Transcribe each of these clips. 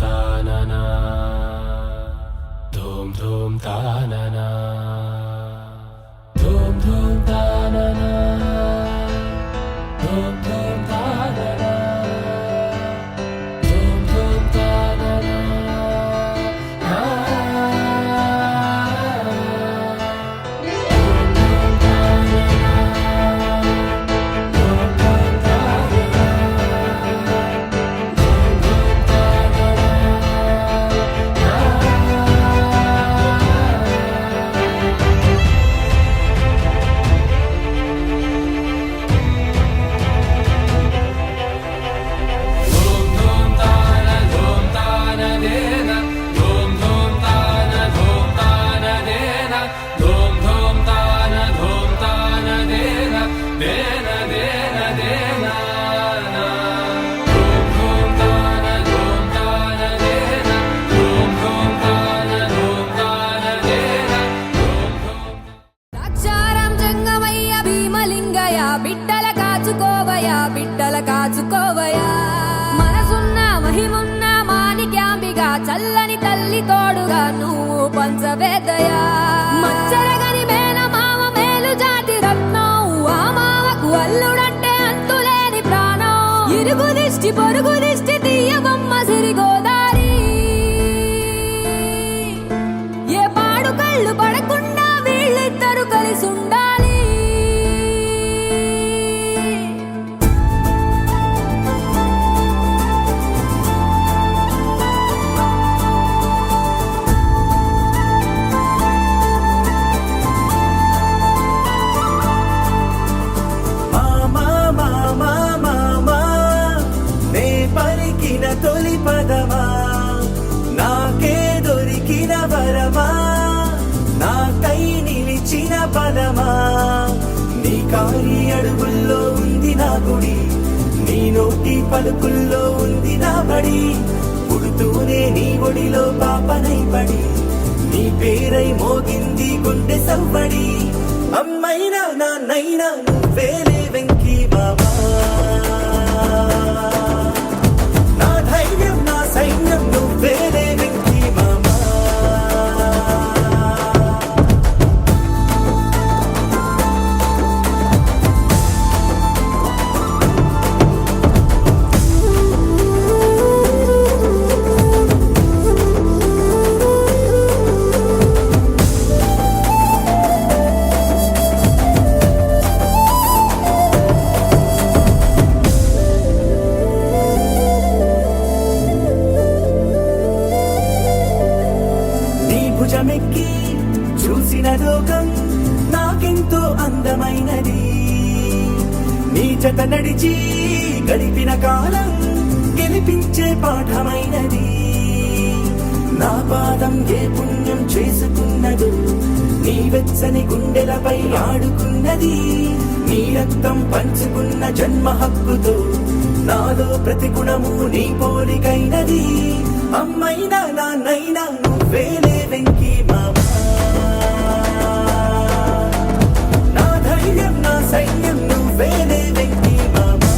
తాననా ధూమ్ ధూమ్ తాననా ధూమ్ ధూమ్ తాననా ధూమ్ ధూమ్ తాననా ధూమ్ ధూమ్ తాననా బిడ్డల కాచుకోవయా బిడ్డల కాచుకోవయా మనసున్న మహిమున్న మాణిక్యాంబిగా చల్లని తల్లి తోడుగా నువ్వు పంచవేదయా మచ్చరగని మేన మామ మేలు జాతి రత్నం ఆ మామకు అల్లుడంటే అంతులేని ప్రాణం ఇరుగు దిష్టి పొరుగు దిష్టి తీయబొమ్మ సిరిగోదారి ఏ పాడు కళ్ళు పడకుండా వీళ్ళిద్దరు కలిసి ఉండాలి. తొలి పదమా నాకే దొరికిన వరమా నాకై నిలిచిన పదమా నీ కాలి అడుగుల్లో ఉంది నా గుడి నీ నోటి పలుకుల్లో ఉంది నా బడి పుడుతూనే నీ ఒడిలో పాపనై పడి నీ పేరై మోగింది గుండె సవ్వడి అమ్మైనా నాన్నైనా నువ్వేలే వెంకీ బాబా సైన్యం నువ్వేలే వెంకీ మామా భుజమెక్కి చూసిన లోకం నాకెంతో అందమైనది నీ జత నడిచి గడిపిన కాలం గెలిపించే పాఠమైనది నా పాదం ఏ పుణ్యం చేసుకున్నదు నీ వెచ్చని గుండెలపై ఆడుకున్నది నీ రక్తం పంచుకున్న జన్మ హక్కుతో నాలో ప్రతి గుణము నీ పోలికైనది అమ్మైనా నాన్నైనా నువ్వేలే వెంకీ మామా నా ధైర్యం నా సైన్యం నువ్వేలే వెంకీ మామా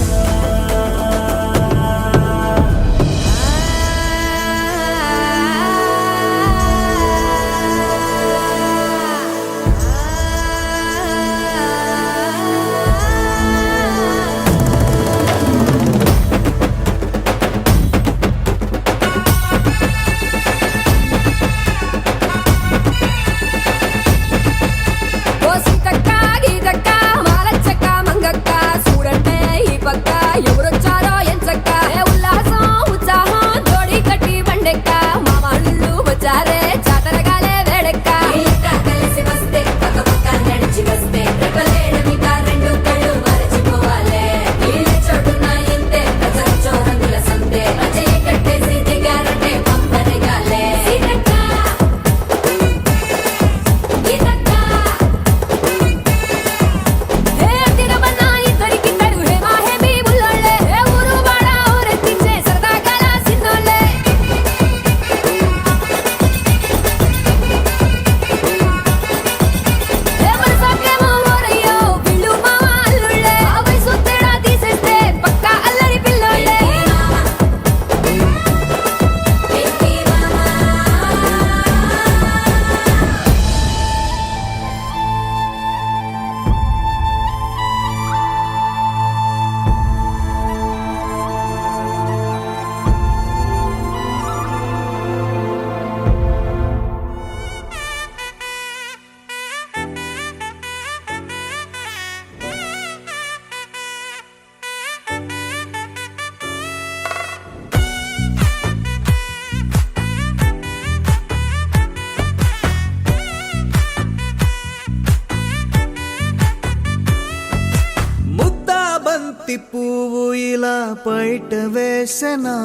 పైట వేసెనా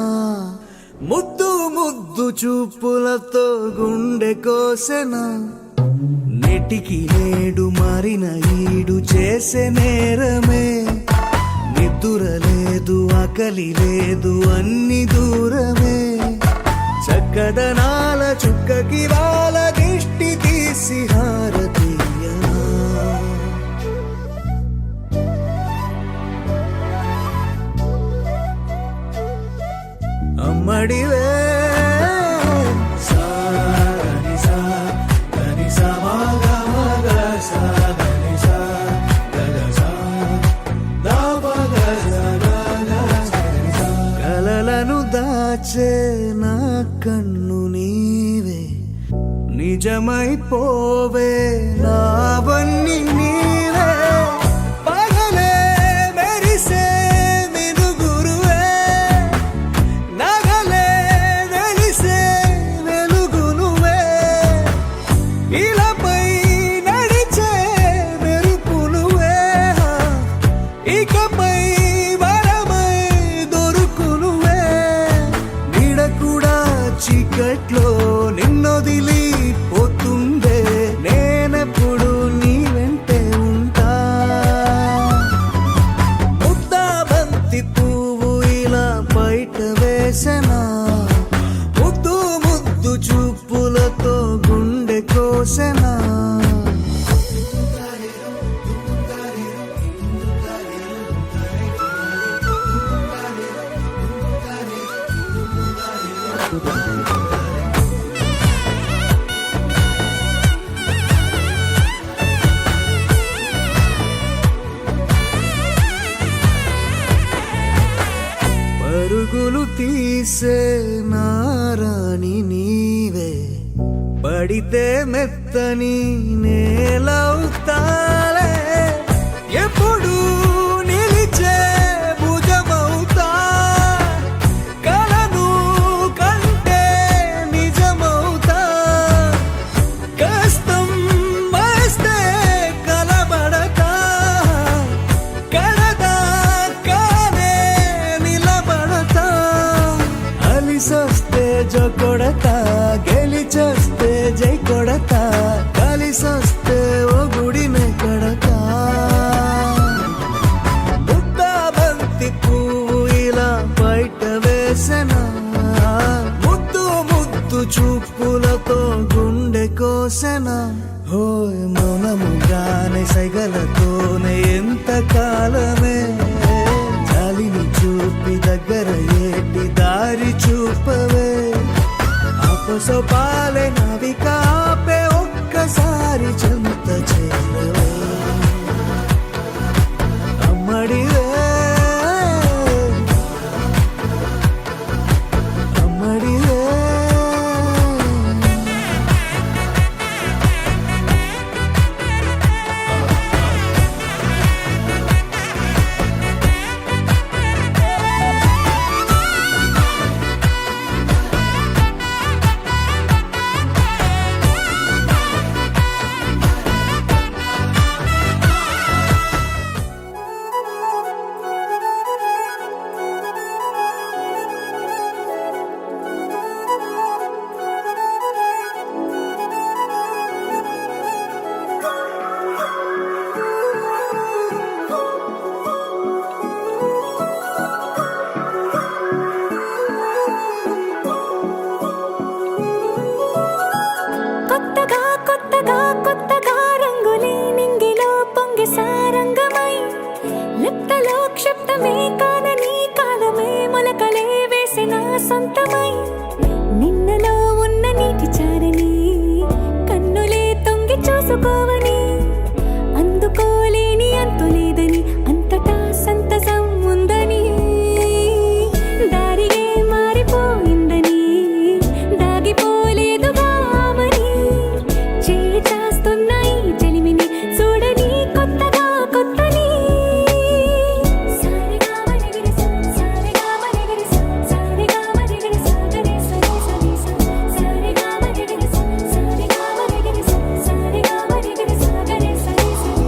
ముద్దు ముద్దు చూపులతో గుండె కోసెనా నెటికి నేడు మారిన ఈడు చేసే నేరమే నిద్దుర లేదు ఆకలి లేదు అన్ని దూరమే చక్కదనాల చుక్కకి వాళ్ళ దిష్టి తీసి హారతీయనా అమ్మడివే కలలను దాచే నా కన్ను నీవే నిజమైపోవే నావన్నీ నీవే పగలే మెరిసే మినుగురువే నగలే వెలిసే వెలుగు నువ్వే ఇలాపై నడిచే మెరుపు నువ్వే ఇకపై వరమై దొరుకు నువ్వే నీడ కూడా చీకట్లో నిన్నొదిలి పోతుందే నేనెప్పుడు నీ వెంటే ఉంటా ముద్దా బంతి పువ్వు ఇలా బయట వేసెనా ముద్దు ముద్దు చూపులతో గుండె కోసెనా పరుగులు తీసే నారాణి నీవే పడితే మెత్తని నేలవుతాలే ఎప్పుడు నిలిచే భుజమవుతా కలను కంటే నిజమవుతా కష్టం వస్తే కలబడతా కడదాకానే నిలబడతా అలిసొస్తే జో కొడతా గెలిచొస్తే జై కొడతా కలిసొస్తే ఓ గుడినే కడతా ముద్దా బంతి పువ్వు ఇలా బయట వేసెనా ముద్దు ముద్దు చూపులతో గుండె కోసెనా హోయ్ మౌనముగానే సైగలతోనే ఎంత కాలమే జాలిని చూపి దగ్గర ఏటి దారి చూపవే ఆపసోపాలే నావిక ఆపే ఒక్కసారి చెంత చేరవే అమ్మడివే అమ్మడివే కొత్తగా కొత్తగా కొత్తగా రంగులే నింగిలో పొంగి సారంగమై లిప్తలో క్షిప్తమే కాదని కాలమే మొలకలే వేసిన సొంతమై నిన్నలో ఉన్న నీటి చారని కన్నులే తొంగి చూసుకోవని అందుకోలేని అంతులేదని అంతటా సంతసం ఉందని దారియే మారిపోయిందని దాగిపోలేదుగా ఆమని చేస్తాస్తున్నాయి చెలిమిని చూడని కొత్తగా కొత్తని సారిగా మరిగిరిస సారిగా మరిగిరిస సారిగా మరిగిరిస గరే సరే సరే సారిగా మరిగిరిస సారిగా మరిగిరిస సారిగా మరిగిరిస గరే సరే సరే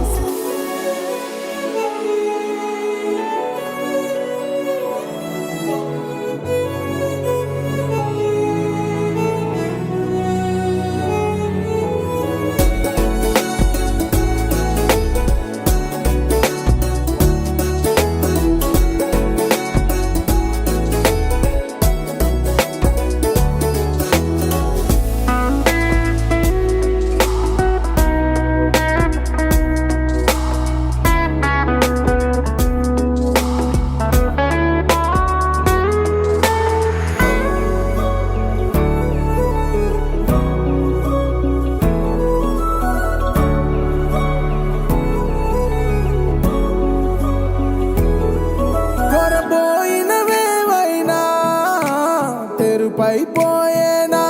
మరుపైపోయేనా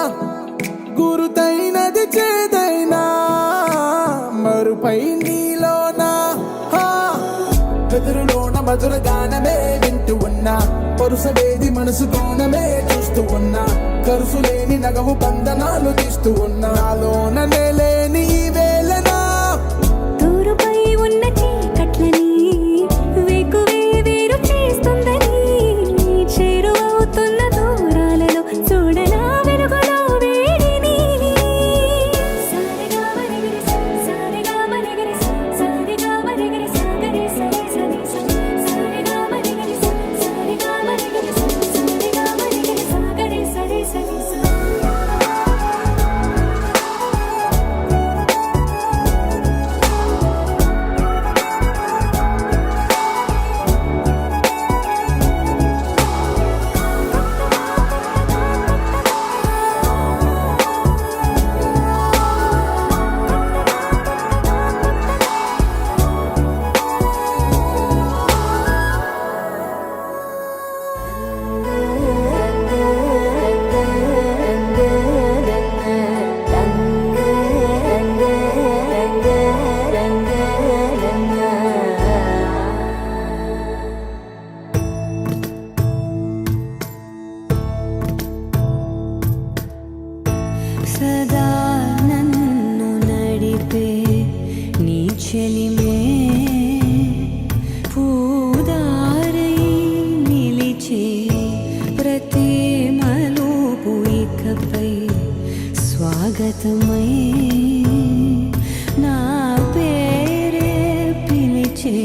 గురుతైనది చేదైనా మరుపై నీలోనా వెదురులోన మధుర గానమే వింటూ ఉన్నా పరుసవేది మనసు కోణమే చూస్తూ ఉన్నా కరుసు లేని నగవు బంధనాలు తీస్తూ ఉన్నా లోన లేని ఈ వేళనా తూరుపై ఉన్న చీకట్లని వేకువే వేరు చేస్తుందని చేరువవుతున్న దూరాలలో చూడనా వెలుగులో వేడిని సారిగా మరిగిరి సారిగా మరిగిరి సారిగా మరిగిరి సాగరి సరి సరి సారిగా మరిగిరి సారిగా మరిగిరి సారిగా మరిగిరి సాగరి సరి సరి సదా నన్ను నడిపే నీ చెలిమే పూదారై నిలిచే ప్రతి మలుపు ఇకపై స్వాగతమై నా పేరే పిలిచే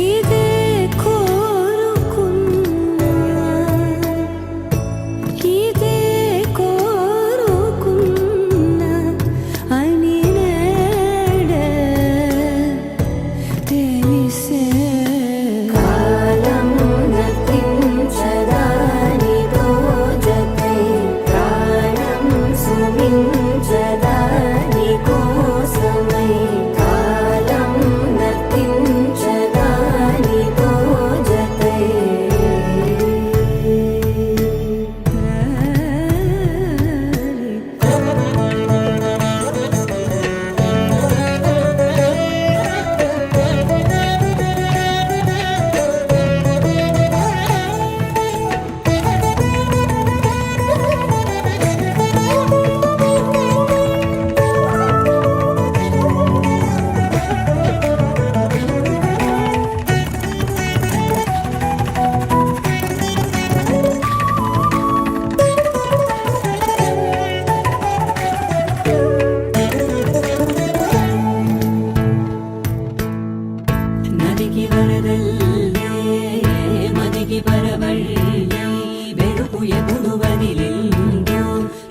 ఇదే కోరుకున్నా ఇదే కోరుకున్నా అని నేడే తెలిసే కాలం నతించదా నీతో జతై ప్రాణం సుమించదా నీ కోసమై కాలం నతించదా నీతో జతై నదికి వరదల్లే మదికి పరవళ్ళే వెలుపు ఎప్పుడు వదిలిందో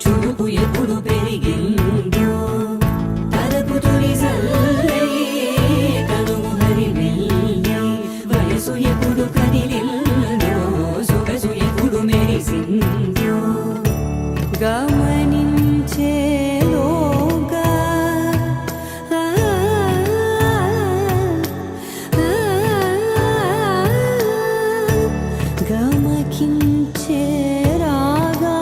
చురుకు ఎప్పుడు పెరిగిందో తలపు తొలి సల్లే కనుము హరివెల్లే వయసు ఎప్పుడు కదిలిందో సొగసు ఎప్పుడు మెరిసిందో గమనించేలోగా గమకించే రాగా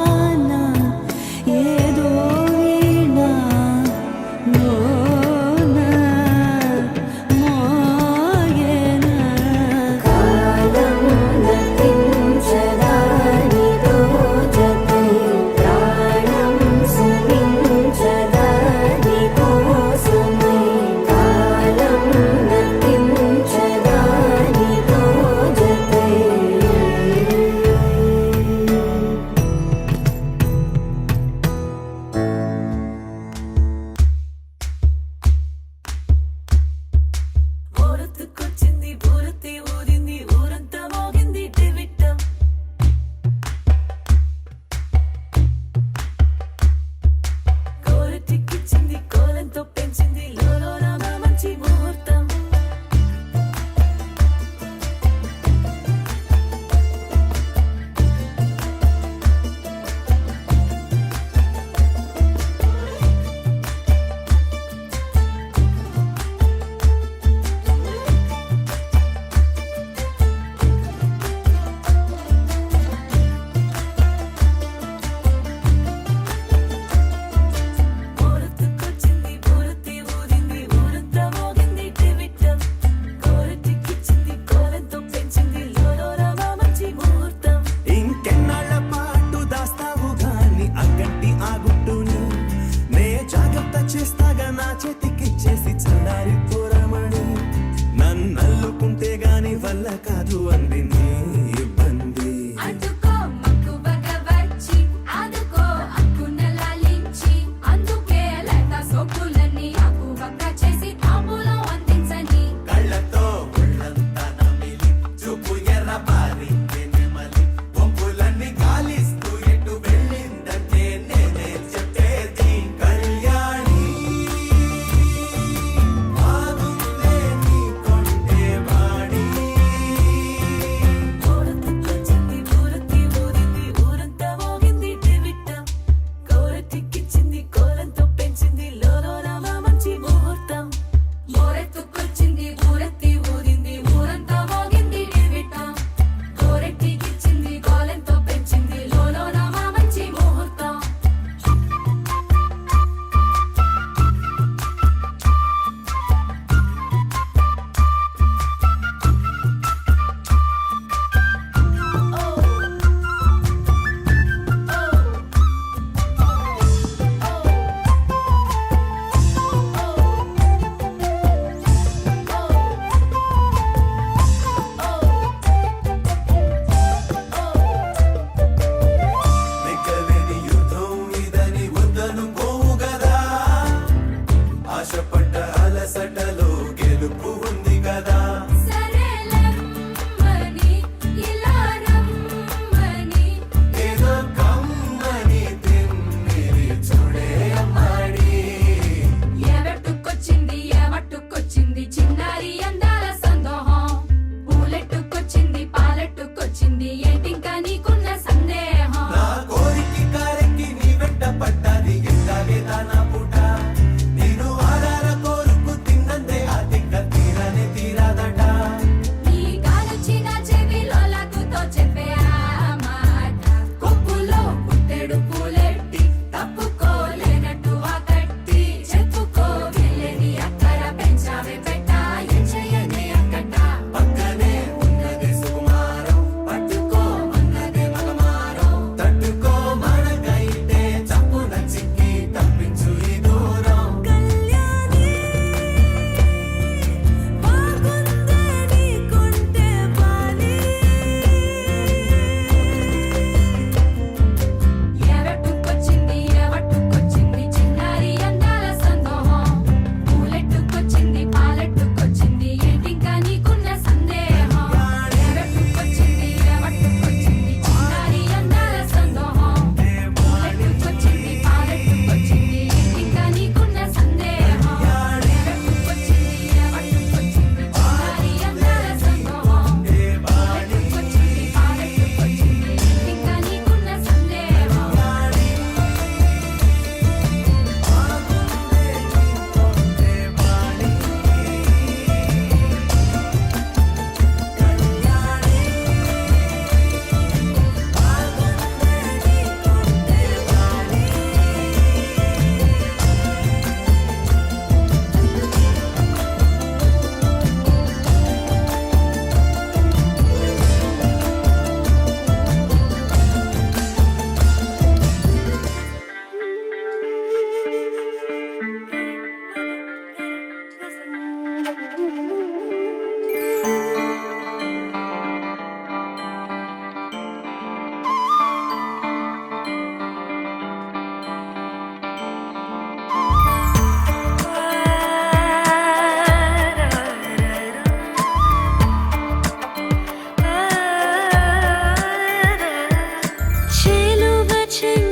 情。